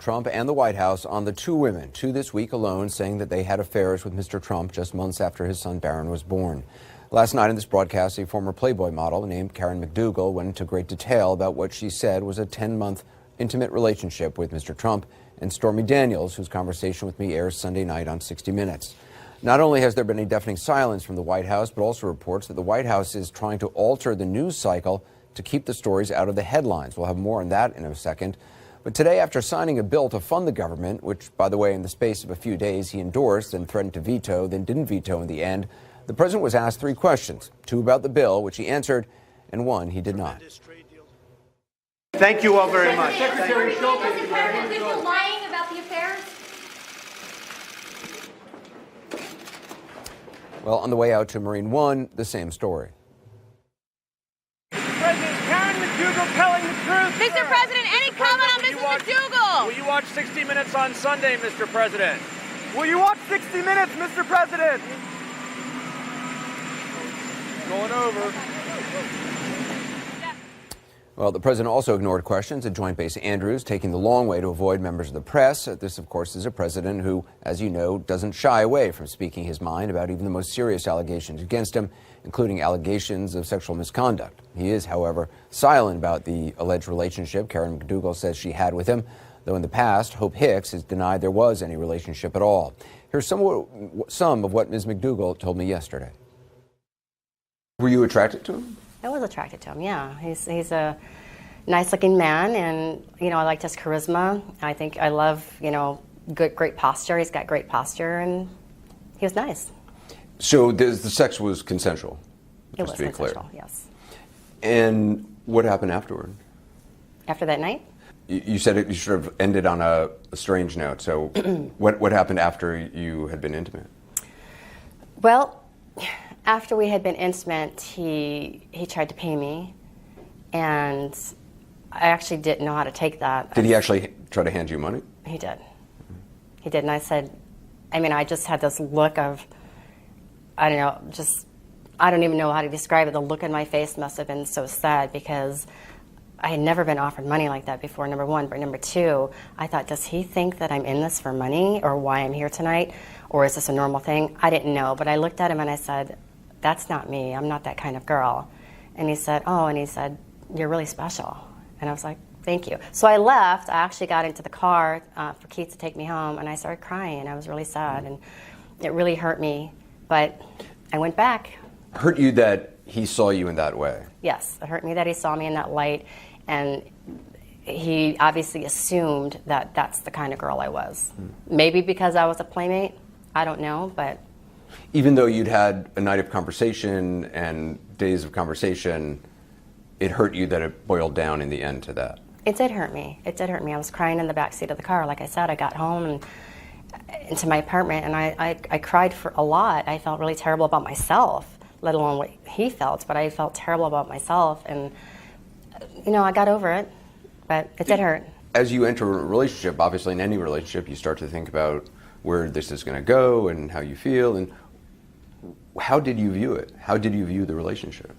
Trump and the White House on the two women, two this week alone, saying that they had affairs with Mr. Trump just months after his son Barron was born. Last night in this broadcast, a former Playboy model named Karen McDougal went into great detail about what she said was a 10-month intimate relationship with Mr. Trump and Stormy Daniels, whose conversation with me airs Sunday night on 60 Minutes. Not only has there been a deafening silence from the White House, but also reports that the White House is trying to alter the news cycle to keep the stories out of the headlines. We'll have more on that in a second. But today, after signing a bill to fund the government, which, by the way, in the space of a few days he endorsed and threatened to veto, then didn't veto in the end, the president was asked three questions, two about the bill, which he answered, and one he did not. Thank you all very much. Secretary Schultz, is the president still lying about the affairs? Well, on the way out to Marine One, the same story. President Karen McDougal telling the truth. Mr. President, any comment on Mrs. McDougal? Will you watch 60 Minutes on Sunday, Mr. President? Will you watch 60 Minutes, Mr. President? Going over. Well, the president also ignored questions at Joint Base Andrews, taking the long way to avoid members of the press. This, of course, is a president who, as you know, doesn't shy away from speaking his mind about even the most serious allegations against him, including allegations of sexual misconduct. He is, however, silent about the alleged relationship Karen McDougal says she had with him, though in the past, Hope Hicks has denied there was any relationship at all. Here's some of what Ms. McDougal told me yesterday. Were you attracted to him? I was attracted to him, yeah. He's a nice-looking man, and, I liked his charisma. I love, great posture. He's got great posture, and he was nice. So the sex was consensual? It was consensual, yes. And what happened afterward? After that night? You said you sort of ended on a strange note. So what happened after you had been intimate? Well, after we had been intimate, he tried to pay me, and I actually didn't know how to take that. Did he actually try to hand you money? He did. He did, and I said, I just had this look of, I don't even know how to describe it. The look in my face must have been so sad because I had never been offered money like that before, number one. But number two, I thought, does he think that I'm in this for money or why I'm here tonight? Or is this a normal thing? I didn't know, but I looked at him and I said, that's not me. I'm not that kind of girl. And he said, you're really special. And I was like, thank you. So I left. I actually got into the car for Keith to take me home, and I started crying, and I was really sad, and it really hurt me. But I went back. Hurt you that he saw you in that way? Yes, it hurt me that he saw me in that light, and he obviously assumed that that's the kind of girl I was. Maybe because I was a playmate, I don't know, but... Even though you'd had a night of conversation and days of conversation, it hurt you that it boiled down in the end to that? It did hurt me. It did hurt me. I was crying in the back seat of the car. Like I said, I got home and into my apartment, and I cried for a lot. I felt really terrible about myself, let alone what he felt, but I felt terrible about myself, and I got over it, but it did hurt. As you enter a relationship, obviously in any relationship, you start to think about where this is going to go and how you feel, and how did you view it? How did you view the relationship?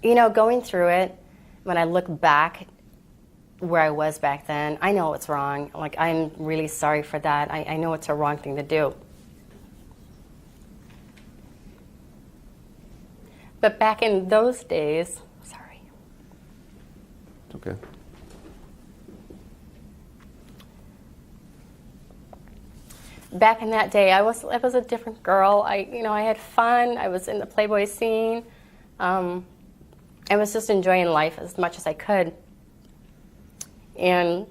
Going through it, when I look back where I was back then, I know it's wrong. Like, I'm really sorry for that. I know it's a wrong thing to do. But back in those days, sorry. It's okay. Back in that day, I was a different girl. I had fun. I was in the Playboy scene. I was just enjoying life as much as I could. And,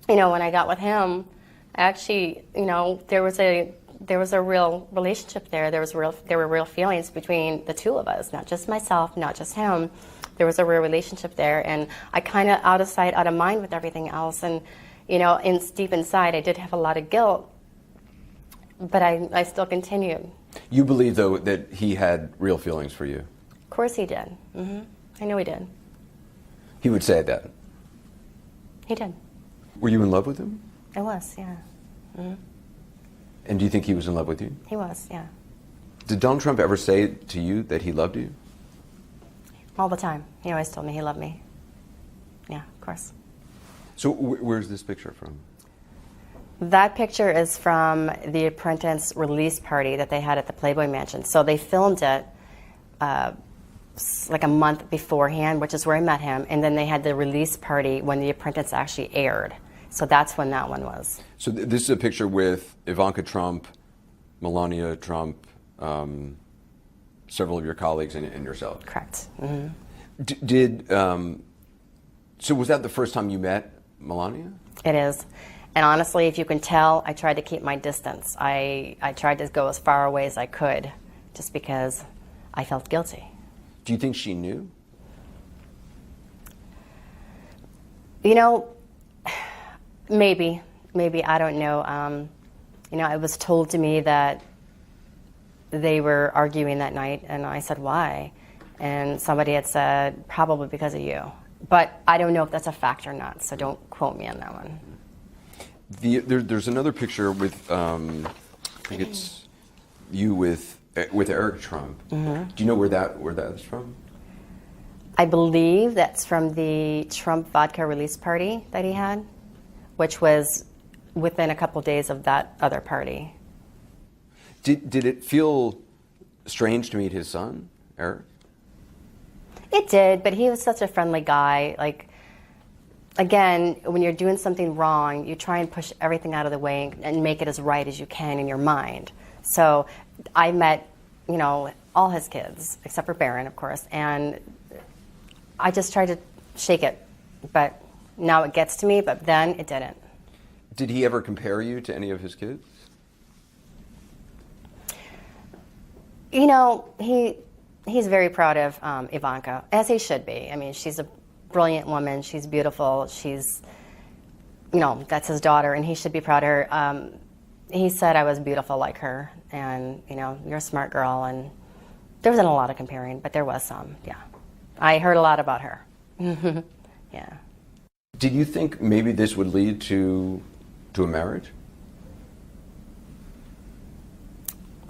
when I got with him, actually, there was a real relationship there. There were real feelings between the two of us, not just myself, not just him. There was a real relationship there, and I kind of out of sight, out of mind with everything else. And, deep inside, I did have a lot of guilt, but I still continued. You believe, though, that he had real feelings for you? Of course he did. Mm-hmm. I know he did. He would say that? He did. Were you in love with him? I was, yeah. Mm-hmm. And do you think he was in love with you? He was, yeah. Did Donald Trump ever say to you that he loved you? All the time. He always told me he loved me. Yeah, of course. So where's this picture from? That picture is from the Apprentice release party that they had at the Playboy Mansion. So they filmed it like a month beforehand, which is where I met him, and then they had the release party when The Apprentice actually aired. So that's when that one was. So this is a picture with Ivanka Trump, Melania Trump, several of your colleagues, and yourself. Correct. So was that the first time you met Melania? It is. And honestly, if you can tell, I tried to keep my distance. I tried to go as far away as I could, just because I felt guilty. Do you think she knew? You know, maybe, I don't know. You know, it was told to me that they were arguing that night, and I said, why? And somebody had said, probably because of you. But I don't know if that's a fact or not, so don't quote me on that one. There's another picture with, I think it's you with Eric Trump. Do you know where that's from? I believe that's from the Trump vodka release party that he had, which was within a couple days of that other party. Did it feel strange to meet his son, Eric? It did, but he was such a friendly guy. Like, again, when you're doing something wrong, you try and push everything out of the way and make it as right as you can in your mind. So I met, you know, all his kids, except for Barron, of course, and I just tried to shake it. But now it gets to me, but then it didn't. Did he ever compare you to any of his kids? You know, he's very proud of Ivanka, as he should be. I mean, she's a brilliant woman. She's beautiful. She's, you know, that's his daughter, and he should be proud of her. He said I was beautiful like her, and, you know, you're a smart girl, and there wasn't a lot of comparing, but there was some, yeah. I heard a lot about her. Yeah. Did you think maybe this would lead to a marriage?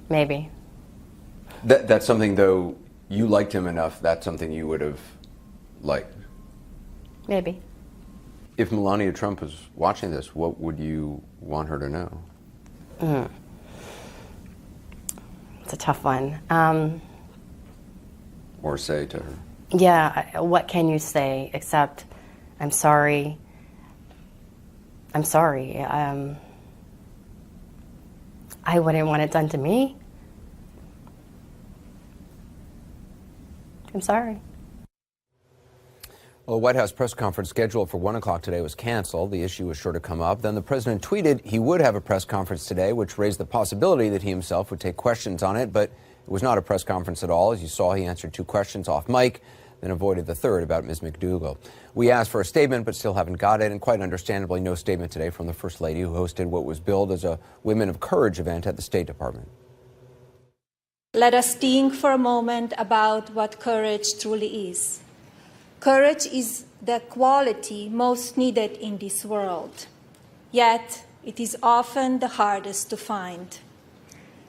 Maybe. That's something, though, you liked him enough, that's something you would have liked? Maybe. If Melania Trump was watching this, what would you want her to know? It's a tough one. Or say to her? Yeah, what can you say except, I'm sorry. I'm sorry. I wouldn't want it done to me. I'm sorry. Well, the White House press conference scheduled for 1 o'clock today was canceled. The issue was sure to come up. Then the president tweeted he would have a press conference today, which raised the possibility that he himself would take questions on it. But it was not a press conference at all. As you saw, he answered 2 questions off mic, then avoided the third about Ms. McDougal. We asked for a statement, but still haven't got it. And quite understandably, no statement today from the First Lady, who hosted what was billed as a Women of Courage event at the State Department. Let us think for a moment about what courage truly is. Courage is the quality most needed in this world, yet it is often the hardest to find.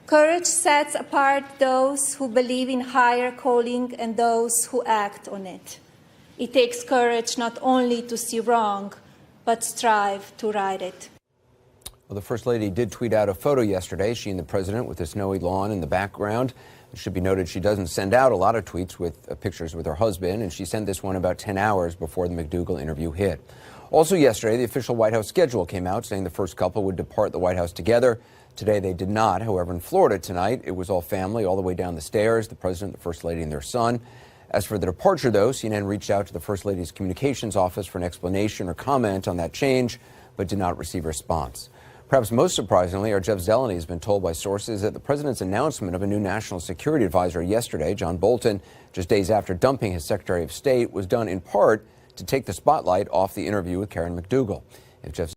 Courage sets apart those who believe in higher calling and those who act on it. It takes courage not only to see wrong, but strive to right it. Well, the First Lady did tweet out a photo yesterday, she and the president with a snowy lawn in the background. It should be noted she doesn't send out a lot of tweets with pictures with her husband, and she sent this one about 10 hours before the McDougal interview hit. Also yesterday, the official White House schedule came out saying the first couple would depart the White House together. Today they did not. However, in Florida tonight, it was all family all the way down the stairs, the president, the First Lady, and their son. As for the departure, though, CNN reached out to the First Lady's communications office for an explanation or comment on that change, but did not receive a response. Perhaps most surprisingly, our Jeff Zeleny has been told by sources that the president's announcement of a new national security advisor yesterday, John Bolton, just days after dumping his Secretary of State, was done in part to take the spotlight off the interview with Karen McDougal. If Jeff